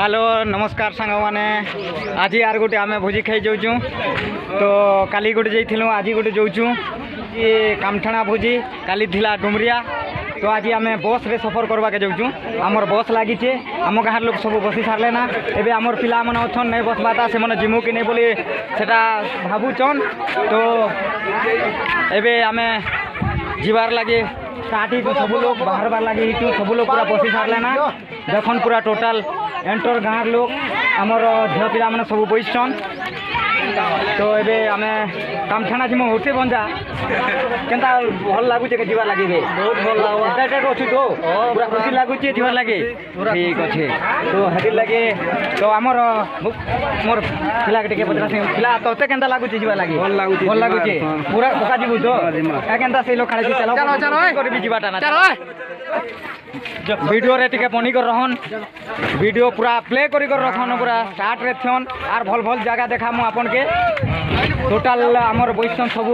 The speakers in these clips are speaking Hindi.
हेलो नमस्कार सांग मैंने आज यार गोटे आम भोजी खाई जाऊँ तो काली गोटे जाइलु आज गोटे जाऊँ ये कामठाणा भोजी काली थिला डुमरिया तो आज आम बस रे सफर करवा के जाऊँ आमर बस लगी आम गाँव लोग सब बसी सारे ना एवं आमर पिला मन अच्छा नहीं बसबाता से मैंने जिमु कि नहीं बोली सेटा भावुचन तो एवं आम जीवार लगे स्टार्ट ही सब लोग बाहर बार लगे सब लोग पूरा बसी सारे ना देखन पूरा टोटाल एंटर गाँव लोग आमर झील पिला मैंने सब बैठन तो ये आम कामठाणा जी होटे बंजा केनता भल लगुचे जीवार लगे बहुत भल एक्साइटेड अच्छी तो पूरा खुशी लगुच जीवार लगे ठीक अच्छे तो हेल्थ लगे तो आमर मोर पिला टे पचार पिला तोते केनता लगुच जीवार लगे भल लगुचे पूरा पका जीवु तो केनता से लोग खाली चलो जीवाटा ना वीडियो रे टिके बनी कर रहन वीडियो पूरा प्ले करी कर रखन पूरा स्टार्ट रे थन आर भल भल जगह देखा मु आपन के टोटाल आमर बैठन सब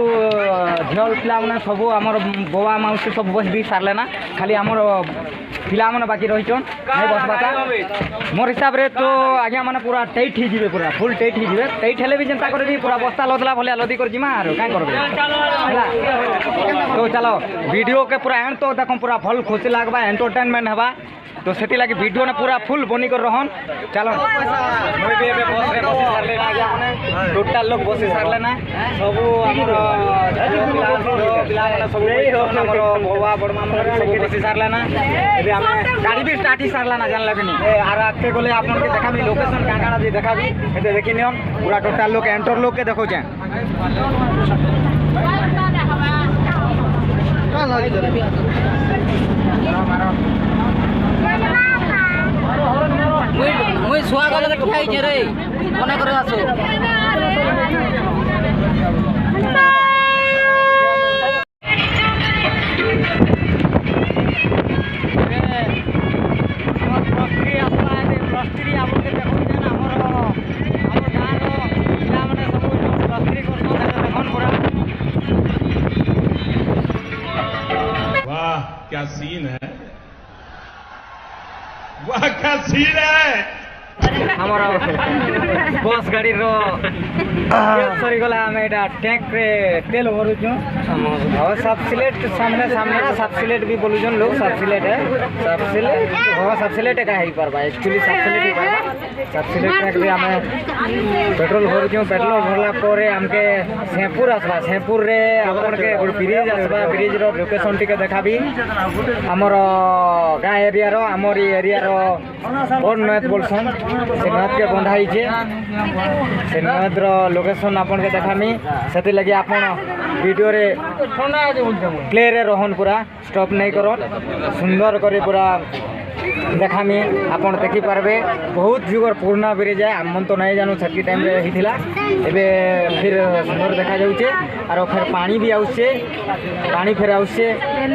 झल पिला माने सब आमर बवा माउसी सब बस दी सारले ना खाली आमर पिला माने बाकी रहिचन नहीं बसबाता मोर हिसाब रे तो आज्ञा माने पूरा टाइट ही जीवे पूरा फुल टाइट ही जीवे टाइट हेले भी जनता करे भी पूरा बस्ता लदला भले लदी कर जिमा आरो काय करबे हला तो चलो वीडियो के पूरा एंड तो देखो पूरा भल खुशी लागबा एंटरटेनमेंट हवा तो सेति लगी वीडियो ने पूरा फुल बनी कर रहन चलो मोय भी बस रे बसी सारले ना आज्ञा माने टोटल लोग बसी सारले ना सब हमर पिला माने सब हमर बवा बड़मा माने सब बसी सारले ना एबे हमें गाड़ी भी स्टार्ट ही सारला ना जानला बिनी आर आके गले आपन के देखाबी लोकेशन काकाना जे देखाबी एते देखि नियम पूरा टोटल लोग एंटर लोग के देखो जे मुई सुआ गले के ठिया जे रे मना करे आसो क्या सीन है वाह क्या सीन है हमारा बस गाड़ी रो सरी गला हम एटा टैंक रे तेल भरुछु और सब सिलेट सामने सामने सब सिलेट भी बोलुछन लोग सब सिलेट है सब सिलेट हो सब सिलेट का है परबा एक्चुअली सब सिलेट ही परबा सब सिलेट टैंक रे हमें पेट्रोल भरुछु पेट्रोल भरला परे हमके सेपुर आसबा सेपुर रे अपन के ब्रिज आसबा ब्रिज रो लोकेशन टिके देखाबी हमर गा एरिया रो हमर एरिया रो और नयत बोलसन से नयत के बंधाई छे से नयत रो लोकेशन आपन के देखामी सेति लगी आपन वीडियो रे प्ले रे रहन पूरा स्टॉप नहीं करो सुंदर करे पूरा देखामी आपन देखि पारबे बहुत जुगर पूर्णा ब्रिज है हम तो नहीं जानू छटकी टाइम रे हिथिला एबे फिर सुंदर देखा जाउछे आरो फिर पानी भी आउछे पानी फिर आउछे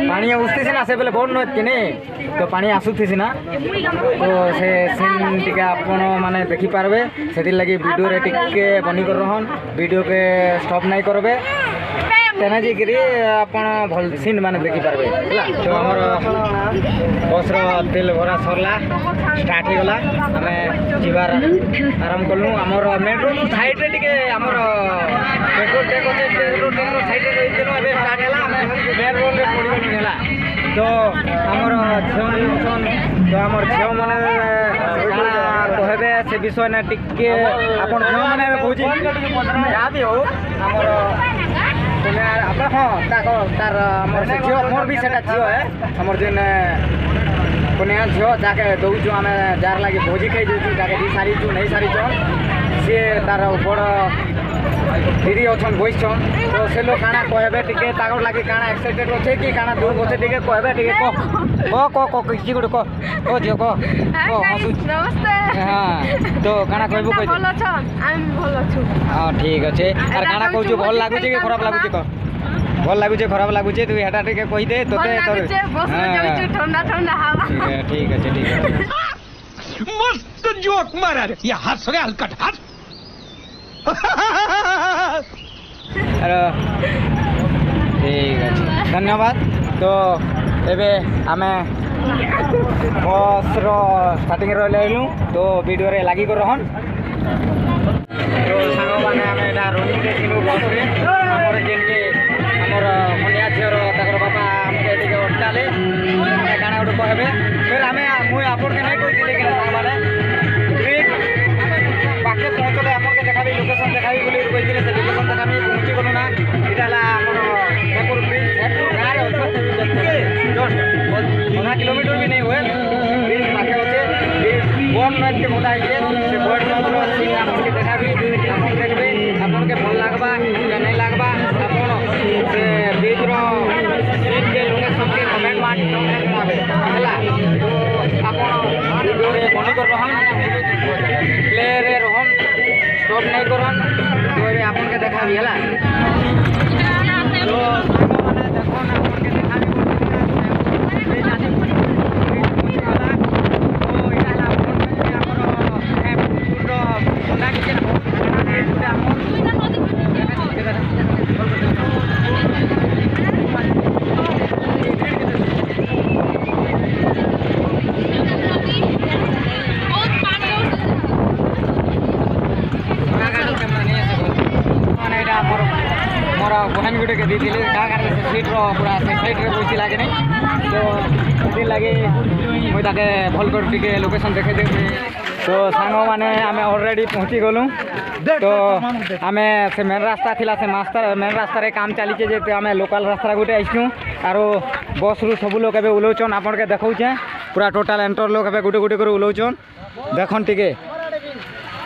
पानी आउछते से ना से बेले बहुत नत कि नहीं तो पानी आसुथि ना तो से सीन टिके आपन माने देखि पारबे सेति लगी वीडियो रे टिके बनी कर रहन वीडियो के स्टॉप नहीं करबे तेना जी करी आपन भल सीन माने देखि पारबे हला तो हमर बस रो तेल भरा सरला स्टार्ट हो गला हमें जीवार आराम कलु हमर मेन रोड साइड रे टिके हमर पेट्रोल टैंक होते पेट्रोल टैंक रो साइड रे रहि गेलो एबे स्टार्ट हला हमें मेन रोड रे पड़ी गली हला तो हमर झोन तो हमर झो माने काना कहबे से विषय ना टिके आपन झो माने कहूची जा भी हो हमर हाँ तार झील मोर भी सेटा झील है हमर जेन कन्या झील जाके दौचु आम जार लगे भोजी खाई जाऊँ जाके दी सारीचु नहीं सारीचन सी तार बड़ दीदी अच्छन बसन तो से लोग काना कहबे टिके ताकर लगे काना एक्साइटेड अच्छे कि काना दुख अच्छे टिके कहबे टिके कह किसी गोटे कह झील कह हाँ तो काना कहबो कह हाँ ठीक अच्छे आर काना कहूँ भल लगुच कि खराब लगुच कह भल लगुचे खराब लगुचे तू हेटा टिके कहि दे तोते ठंडा ठंडा हवा ठीक अच्छे ठीक है मस्त जोक मारा रे ये हंस रे हलकट हंस अरे ठीक है धन्यवाद तो ଏବେ ଆମେ ବସ୍ର ଷ୍ଟାର୍ଟିଂରେ ରହିଲୁ ତ ଭିଡ଼ିଓରେ ଲାଗିକି ରହନ୍। ତ ସାଙ୍ଗମାନେ ଆମେ ଏଇଟା ରନିଂରେ ଥିଲୁ ବସ୍ରେ ଆମର ଯେମିତି ଆମର ମନିଆ ଝିଅର ତାଙ୍କର ବାପା ଆମକୁ ଟିକେ ଅଟକାଲେ କାଣା ଗୋଟେ କହିବେ ଫେର୍ ଆମେ ମୁଇଁ ଆପଣକେ ନାଇଁ କହିଥିଲି କି ସାଙ୍ଗମାନେ ପାଖେ ପହଞ୍ଚଲେ ଆପଣକେ ଦେखाବି ଲୋକେସନ୍ ଦେखाବି ବୋଲି କହିଥିଲେ ସେ ଲୋକେସନ୍ ଦେखाବି ପହଞ୍ଚି ଗଲୁ ନା ଏଇଟା ହେଲା ଆମର ଜୟପୁର ବ୍ରିଜ୍ ଗାଁରେ ଅଛ ଜଷ୍ଟ 1.5 କିଲୋମିଟର ବି ନେଇ ହୁଏ ବ୍ରିଜ୍ ପାଖେ ଅଛେ ବୋଟ୍ ନଈକେ ବନ୍ଧା ହେଇଛେ ସେ ବୋଟ୍ ନଈର ସିନ୍ ଆପଣକେ ଦେखाବି ଆପଣ ଦେଖବେ ଆପଣକେ ଭଲ ଲାଗ୍ବା କି ନାଇଁ ଲାଗ୍ବା ଆପଣ ସେ ବ୍ରିଜ୍ର ସିନ୍କେ ଲୋକେସନ୍କେ କମେଣ୍ଟ ମାରି ଜଣାବେ ହେଲା ତ ଆପଣ ଭିଡ଼ିଓରେ ବନିକରି ରହନ୍ ପ୍ଲେରେ ରହନ୍ ଷ୍ଟପ୍ ନାଇଁ କରନ୍ ତ ଏବେ ଆପଣକେ ଦେखाବି ହେଲା ତ ସାଙ୍ଗମାନେ ଦେଖନ୍ ଆପଣକେ ଦେखाବି मोर बहन गुटे के दी क्या कारण से सीट्र पूरा से साइड्रे बसी लगे नहीं तो लगे मुझे ताके भल कर टिके लोकेशन देखे देखे तो सांग मैंने आम अलरेडी पहुँची गलु तो आम से मेन रास्ता थिला से मेन रास्ता काम चली जे आम लोकल रास्ता गुटे आसू आर बस रु सब लोग ओह्लौन आपन के देखौचे पूरा टोटाल एंटर लोग गुटे गुटे कर ओह्लौन देखन टिके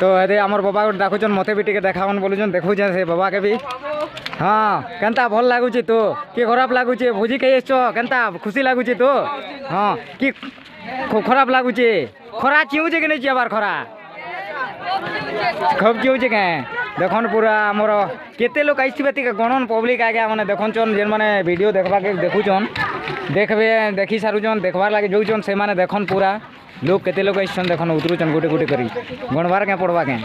तो ये आमर बाबा गोटे डाकुचन मत भी टे देखावन बोलुचन देखुचे से बाबा के भी हाँ केनता भल लगुच तो कि खराब लगुच भोजी खाई केनता खुशी लगुच तो हाँ कि खराब लगुच खरा चिउचे कि नहीं चियाबार खरा खूब चिउचे क्या देखन पूरा आमर केते लोग आइसबे गणन पब्लिक आगे मैंने देखन जेन मैंने वीडियो देखा के देखुचन देखबे देखी सारुचन देखबार लगे जोचन से माने देखन पूरा लोग केते लोग आइसन देखन उतरुचन गोटे गोटे करी गणबार क्या पड़वा क्या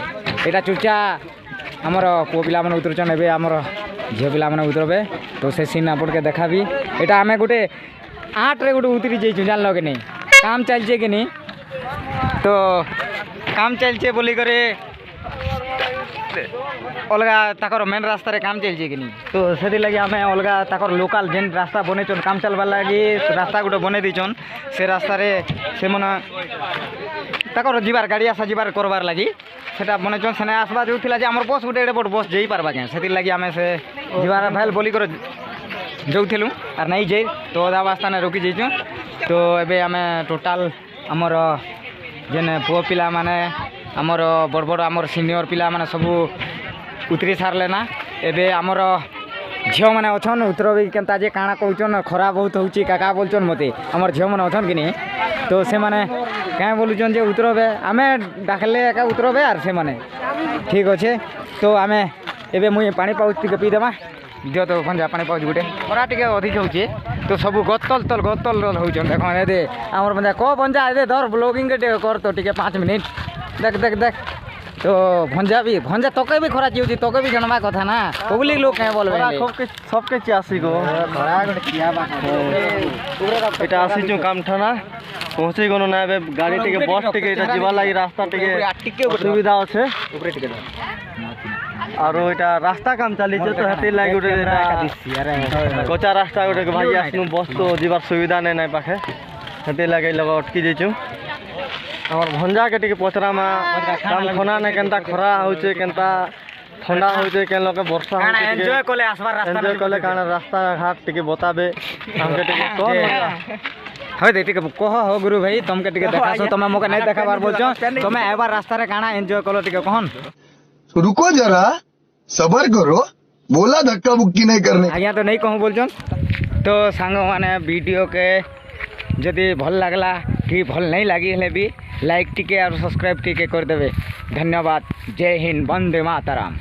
यहाँ चुचा आमर पुओ पिला मैंने उतरुचन ए आमर झील पिला मैंने उतरबे तो से सीन आपके देखा भी यहाँ आम गोटे 8 रे गोटे उतरी जाइए जान कि नहीं काम चलचे कि नहीं तो काम चलचे बोली करे अलगा ताकर मेन रास्ता रे काम चलचे कि नहीं तो से लगे आम अलगा ताकर लोकल जेन रास्ता बनईचन काम चलबार लगी रास्ता गोटे बनई दीचन से रास्ता रे से मन ताकर जीवार गाड़ी आसा जीवार करबार लगी सेटा बनईचन सेने आसबा जो थिला जे हमर बस गोटे एडे बड़ बस जई पारबा के से लगी आम से जीवार भाईल बोली कर जाऊलु आर नहीं जाई तो अधा रास्ता ने रोकी जाइचु तो एबे आम टोटाल आमर जेन पुओ पिला माने आमर बड़ बड़ आमर सीनियर पिला माने सब उतरी सारले ना एबे आमर झील मैंने अच्छन उतर भी केनता जे काଣା कहन खरा बहुत होची काका बोलचन मते आमर झील मैंने अच्छन कि नहीं तो से माने क्या बोलुचन जे उतरबे आमे डाकले एका उतरबे आर से माने ठीक अच्छे तो आम एबे मुई पानी पाउच टिके पी देमा दियो तो भंजा पानी पाउच गुटे खरा टिके अधिक होची तो सब गतल होचन देख दे आमर भंजा को भंजा ए धर ब्लॉगिंग के कर तो टिके 5 मिनट देख देख देख तो भंजा तक भी खरा चिउची तक भी जनवा कथा ना पब्लिक लोग क्या बोलबे सबके चासी को এটা আসিଛୁ কামঠানা পৌঁছি গনু না এবে গাড়ি টিকে বস টিকে এটা ଯିବା লাগি রাস্তা টিকে সুবিধা আছে আর এটা রাস্তা কাম চালিছে তো হেতি লাগি গোটে কচা রাস্তা গোটে ভাই আসনু বস তো ଯିବାର সুবিধা নাই নাই পাখে হেতি লাগি লগ অটকি যাইଛୁ আমার ভঞ্জা के টিকে পচরামা কাম খনা নাই কেনতা খরা হউছে কেনতা ठंडा होते के लोग वर्षा एंजॉय कोले आसबार रास्ता एंजॉय कोले काना रास्ता घाट टिके बताबे हमके टिके तो होय दे टिके कह हो गुरु भाई तुमके टिके देखासो तमे मोके नहीं देखाबार बोलछो तमे एबार रास्ता रे काना एंजॉय कोलो टिके कहन रुको जरा सबर करो बोला धक्का मुक्की नहीं करने आज्ञा तो नहीं कहूँ बोलछन तो सांग माने वीडियो के जदि भल लागला कि भल नहीं लगी हेले भी लाइक टिके और सब्सक्राइब टिके कर देबे धन्यवाद जय हिंद वंदे मातरम।